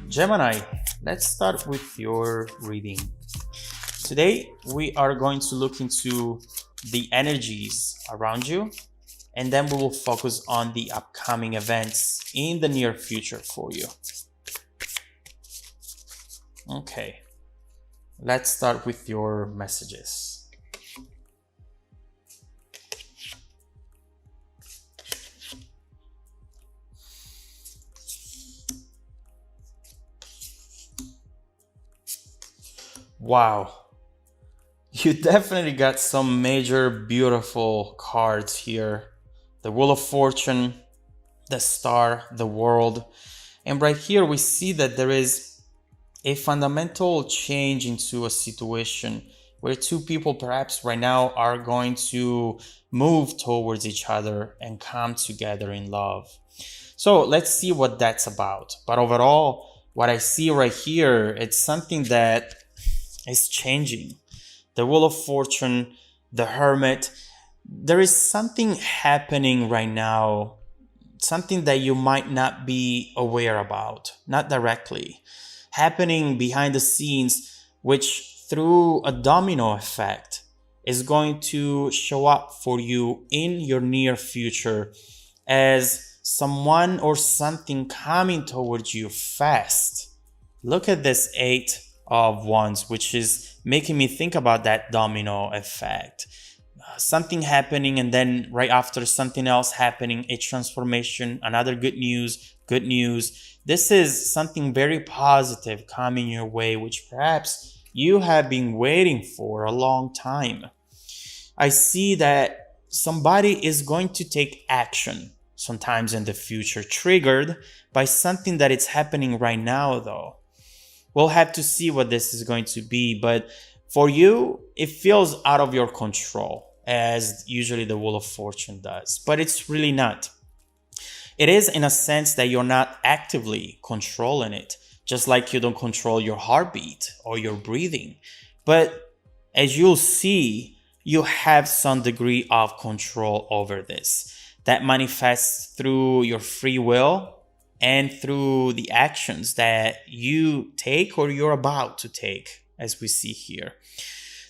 Gemini, let's start with your reading. Today, we are going to look into the energies around you, and then we will focus on the upcoming events in the near future for you. Okay, let's start with your messages. Wow, you definitely got some major beautiful cards here. The Wheel of Fortune, the Star, the World. And right here we see that there is a fundamental change into a situation where two people perhaps right now are going to move towards each other and come together in love. So let's see what that's about. But overall, what I see right here, it's something that is changing. The Wheel of Fortune, the Hermit, there is something happening right now, something that you might not be aware about, not directly, happening behind the scenes, which through a domino effect is going to show up for you in your near future as someone or something coming towards you fast. Look at this Eight of Wands, which is making me think about that domino effect. Something happening, and then right after something else happening, a transformation, another good news, good news. This is something very positive coming your way, which perhaps you have been waiting for a long time. I see that somebody is going to take action sometimes in the future, triggered by something that is happening right now, though. We'll have to see what this is going to be, but for you, it feels out of your control, as usually the Wheel of Fortune does, but it's really not. It is in a sense that you're not actively controlling it, just like you don't control your heartbeat or your breathing. But as you'll see, you have some degree of control over this that manifests through your free will and through the actions that you take or you're about to take, as we see here.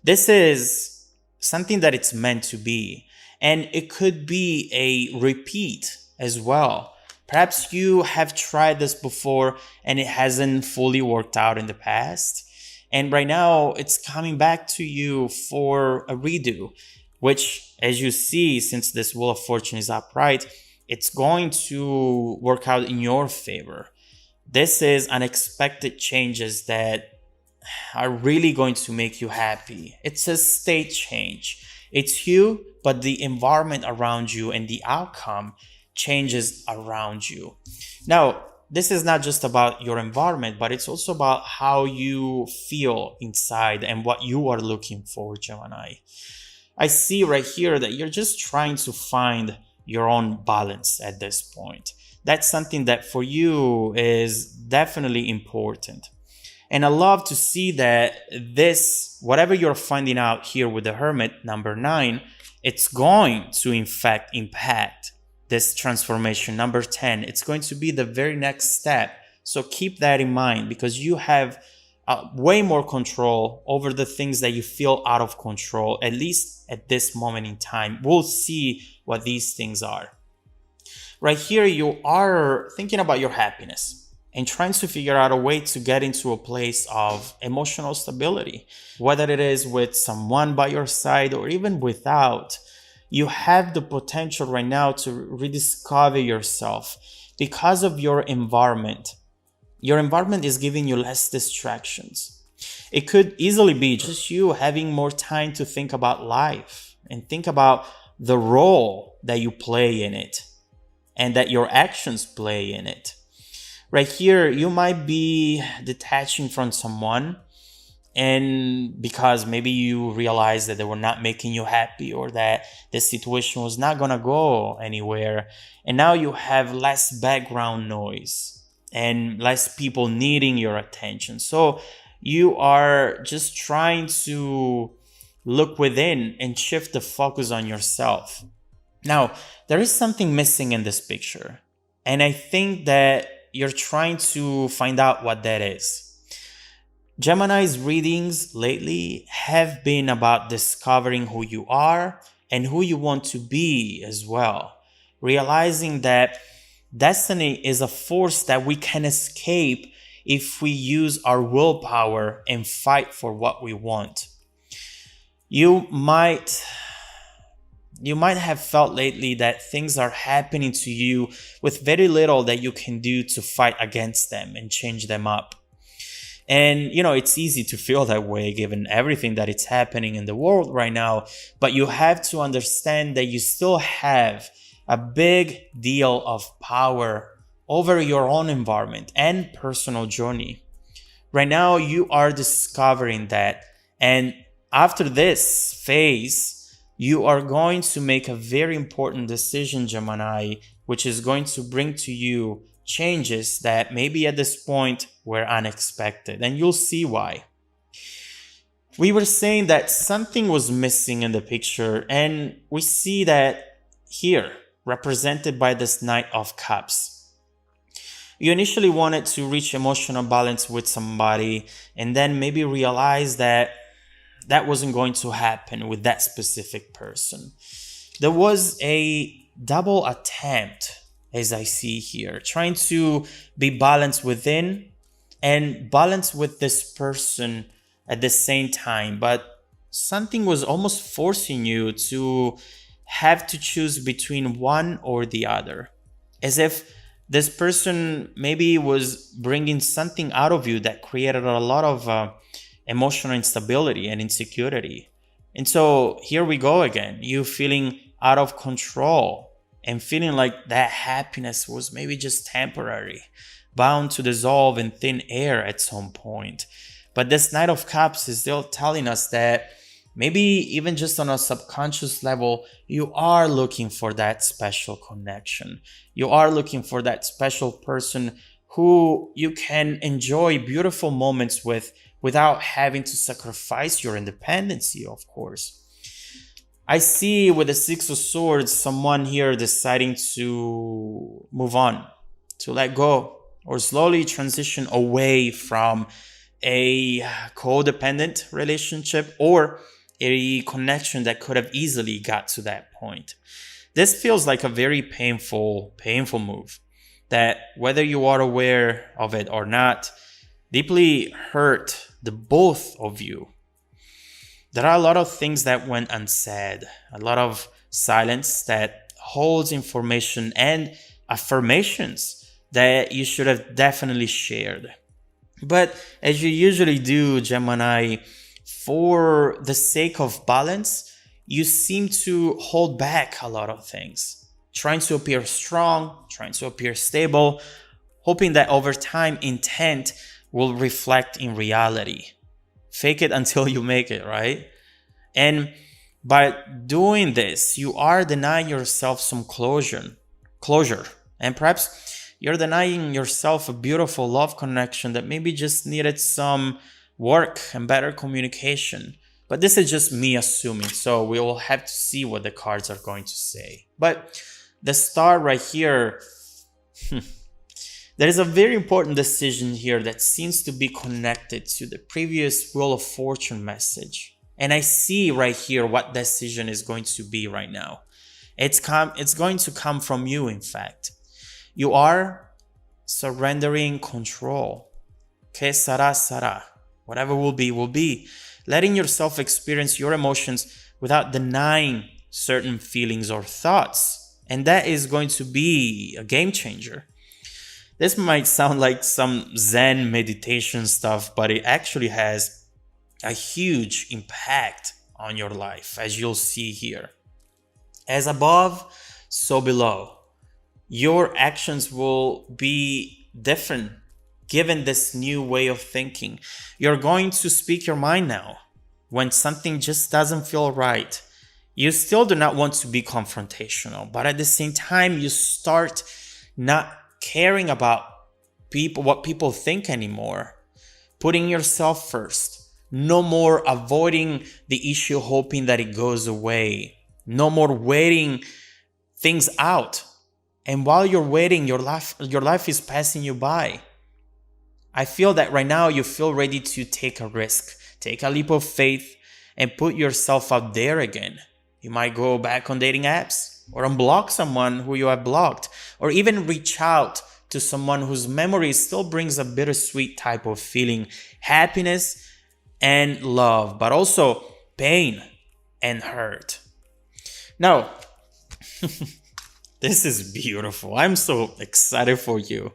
This is something that it's meant to be, and it could be a repeat as well. Perhaps you have tried this before and it hasn't fully worked out in the past, and right now it's coming back to you for a redo, which, as you see, since this Wheel of Fortune is upright, it's going to work out in your favor. This is unexpected changes that are really going to make you happy. It's a state change. It's you, but the environment around you and the outcome changes around you. Now, this is not just about your environment, but it's also about how you feel inside and what you are looking for, Gemini. I see right here that you're just trying to find your own balance at this point. That's something that for you is definitely important. And I love to see that this, whatever you're finding out here with the Hermit, number 9, it's going to in fact impact this transformation. Number 10, it's going to be the very next step. So keep that in mind, because you have way more control over the things that you feel out of control, at least at this moment in time. We'll see what these things are. Right here, you are thinking about your happiness and trying to figure out a way to get into a place of emotional stability, whether it is with someone by your side or even without. You have the potential right now to rediscover yourself because of your environment. Your environment is giving you less distractions. It could easily be just you having more time to think about life and think about the role that you play in it and that your actions play in it. Right here, you might be detaching from someone, and because maybe you realize that they were not making you happy or that the situation was not gonna go anywhere, and now you have less background noise and less people needing your attention. So you are just trying to look within and shift the focus on yourself. Now, there is something missing in this picture. And I think that you're trying to find out what that is. Gemini's readings lately have been about discovering who you are and who you want to be as well. Realizing that destiny is a force that we can escape if we use our willpower and fight for what we want. You might you might have felt lately that things are happening to you with very little that you can do to fight against them and change them up. And it's easy to feel that way given everything that is happening in the world right now, but you have to understand that you still have a big deal of power over your own environment and personal journey. Right now, you are discovering that. And after this phase, you are going to make a very important decision, Gemini, which is going to bring to you changes that maybe at this point were unexpected. And you'll see why. We were saying that something was missing in the picture, and we see that here, represented by this Knight of Cups. You initially wanted to reach emotional balance with somebody, and then maybe realize that that wasn't going to happen with that specific person. There was a double attempt, as I see here, trying to be balanced within and balanced with this person at the same time. But something was almost forcing you to have to choose between one or the other, as if this person maybe was bringing something out of you that created a lot of emotional instability and insecurity. And so here we go again, you feeling out of control and feeling like that happiness was maybe just temporary, bound to dissolve in thin air at some point. But this Knight of Cups is still telling us that maybe even just on a subconscious level, you are looking for that special connection. You are looking for that special person who you can enjoy beautiful moments with without having to sacrifice your independency, of course. I see with the Six of Swords, someone here deciding to move on, to let go, or slowly transition away from a codependent relationship or a connection that could have easily got to that point. This feels like a very painful move that, whether you are aware of it or not, deeply hurt the both of you. There are a lot of things that went unsaid, a lot of silence that holds information and affirmations that you should have definitely shared. But as you usually do, Gemini, for the sake of balance, you seem to hold back a lot of things, trying to appear strong, trying to appear stable, hoping that over time intent will reflect in reality. Fake it until you make it, right? And by doing this, you are denying yourself some closure. And perhaps you're denying yourself a beautiful love connection that maybe just needed some work and better communication. But this is just me assuming, so we will have to see what the cards are going to say. But the star right here, there is a very important decision here that seems to be connected to the previous Wheel of Fortune message. And I see right here what decision is going to be right now. It's going to come from you, in fact. You are surrendering control. Que sara, sara. Whatever will be. Letting yourself experience your emotions without denying certain feelings or thoughts. And that is going to be a game changer. This might sound like some Zen meditation stuff, but it actually has a huge impact on your life, as you'll see here. As above, so below. Your actions will be different given this new way of thinking. You're going to speak your mind now. When something just doesn't feel right, you still do not want to be confrontational, but at the same time, you start not caring about what people think anymore. Putting yourself first. No more avoiding the issue, hoping that it goes away. No more waiting things out And while you're waiting, your life is passing you by. I feel that right now you feel ready to take a risk, take a leap of faith, and put yourself out there again. You might go back on dating apps or unblock someone who you have blocked, or even reach out to someone whose memory still brings a bittersweet type of feeling, happiness and love, but also pain and hurt. Now, this is beautiful. I'm so excited for you.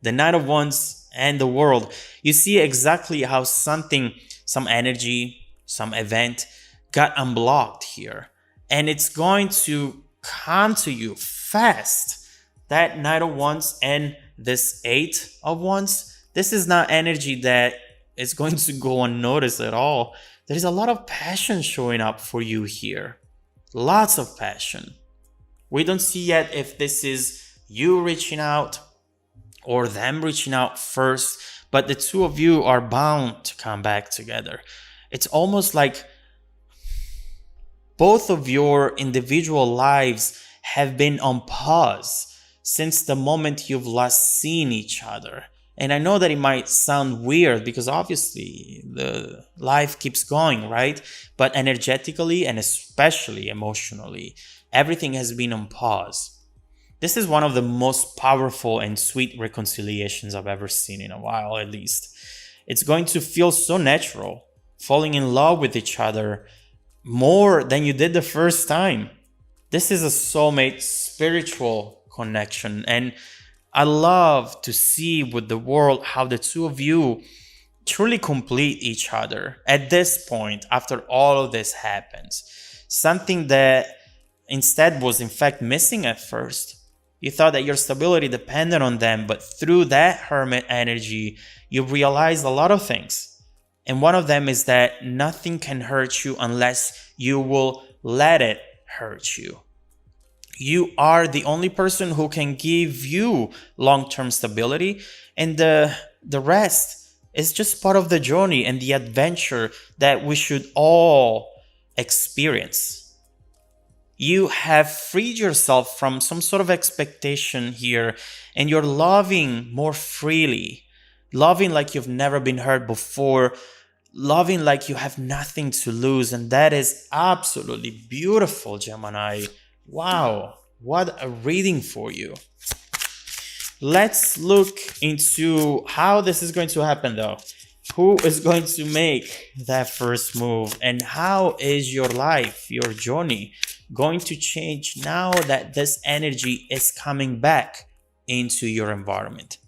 The Knight of Wands and the World. You see exactly how some energy, some event got unblocked here. And it's going to come to you fast. That Knight of Wands and this Eight of Wands, this is not energy that is going to go unnoticed at all. There is a lot of passion showing up for you here. Lots of passion. We don't see yet if this is you reaching out or them reaching out first, but the two of you are bound to come back together. It's almost like both of your individual lives have been on pause since the moment you've last seen each other. And I know that it might sound weird because obviously the life keeps going, right? But energetically and especially emotionally, everything has been on pause. This is one of the most powerful and sweet reconciliations I've ever seen in a while, at least. It's going to feel so natural, falling in love with each other more than you did the first time. This is a soulmate spiritual connection, and I love to see with the world how the two of you truly complete each other at this point after all of this happens. Something that instead was in fact missing at first. You thought that your stability depended on them, but through that hermit energy, you realized a lot of things. And one of them is that nothing can hurt you unless you will let it hurt you. You are the only person who can give you long-term stability, and the rest is just part of the journey and the adventure that we should all experience. You have freed yourself from some sort of expectation here, and you're loving more freely, loving like you've never been hurt before, loving like you have nothing to lose. And that is absolutely beautiful, Gemini. Wow, what a reading for you. Let's look into how this is going to happen though. Who is going to make that first move, and how is your life, your journey going to change now that this energy is coming back into your environment?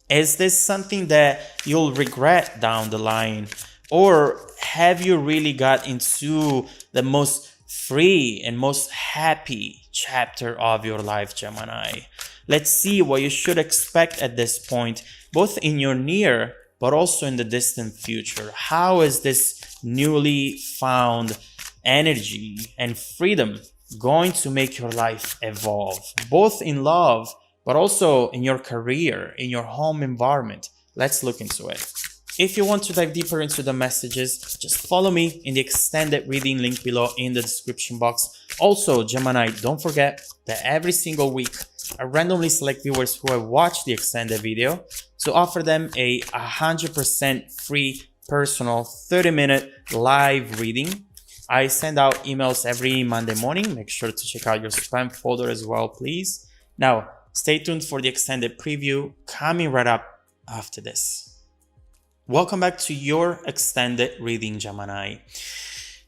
Is this something that you'll regret down the line, or have you really got into the most free and most happy chapter of your life, Gemini? Let's see what you should expect at this point, both in your near but also in the distant future. How is this newly found energy and freedom going to make your life evolve, both in love but also in your career, in your home environment? Let's look into it. If you want to dive deeper into the messages, just follow me in the extended reading link below in the description box. Also, Gemini, don't forget that every single week, I randomly select viewers who have watched the extended video to offer them a 100% free personal 30-minute live reading. I send out emails every Monday morning. Make sure to check out your spam folder as well, please. Now, stay tuned for the extended preview coming right up after this. Welcome back to your extended reading, Gemini.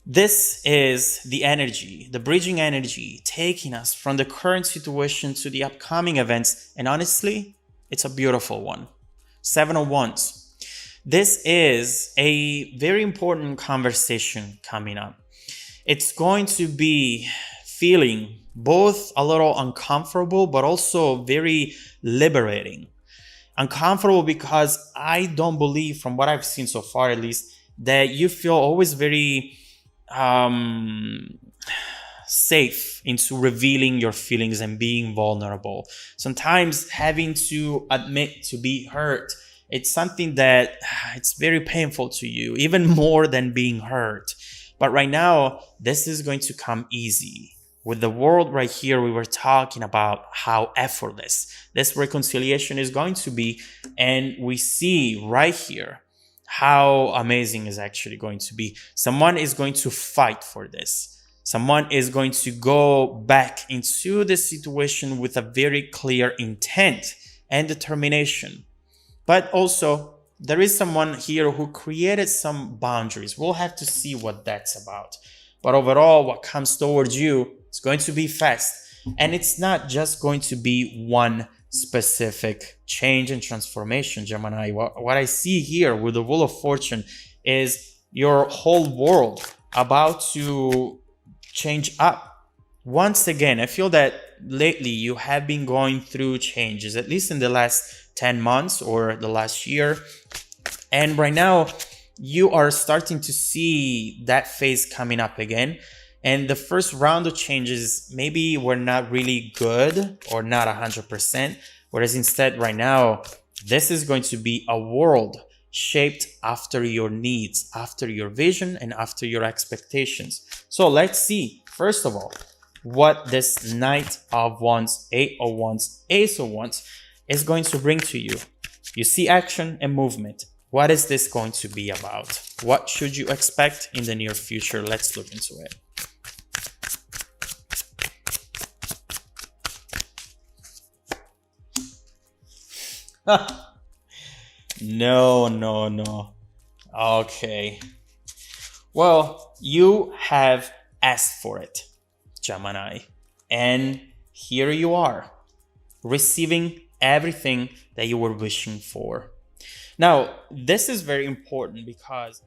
This is the energy, the bridging energy, taking us from the current situation to the upcoming events. And honestly, it's a beautiful one. 7 of Wands. This is a very important conversation coming up. It's going to be feeling both a little uncomfortable, but also very liberating. Uncomfortable because I don't believe, from what I've seen so far at least, that you feel always very safe into revealing your feelings and being vulnerable. Sometimes having to admit to be hurt, it's something that it's very painful to you, even more than being hurt. But right now, this is going to come easy. With the world right here, we were talking about how effortless this reconciliation is going to be. And we see right here how amazing is actually going to be. Someone is going to fight for this. Someone is going to go back into the situation with a very clear intent and determination. But also, there is someone here who created some boundaries. We'll have to see what that's about. But overall, what comes towards you is going to be fast. And it's not just going to be one specific change and transformation, Gemini. What I see here with the Wheel of Fortune is your whole world about to change up. Once again, I feel that lately you have been going through changes, at least in the last 10 months or the last year. And right now, you are starting to see that phase coming up again. And the first round of changes maybe were not really good or not 100%. Whereas instead, right now, this is going to be a world shaped after your needs, after your vision, and after your expectations. So let's see, first of all, what this Knight of Wands, Eight of Wands, Ace of Wands is going to bring to you. You see action and movement. What is this going to be about? What should you expect in the near future? Let's look into it. No. Okay. Well, you have asked for it, Gemini. And here you are, receiving everything that you were wishing for. Now, this is very important because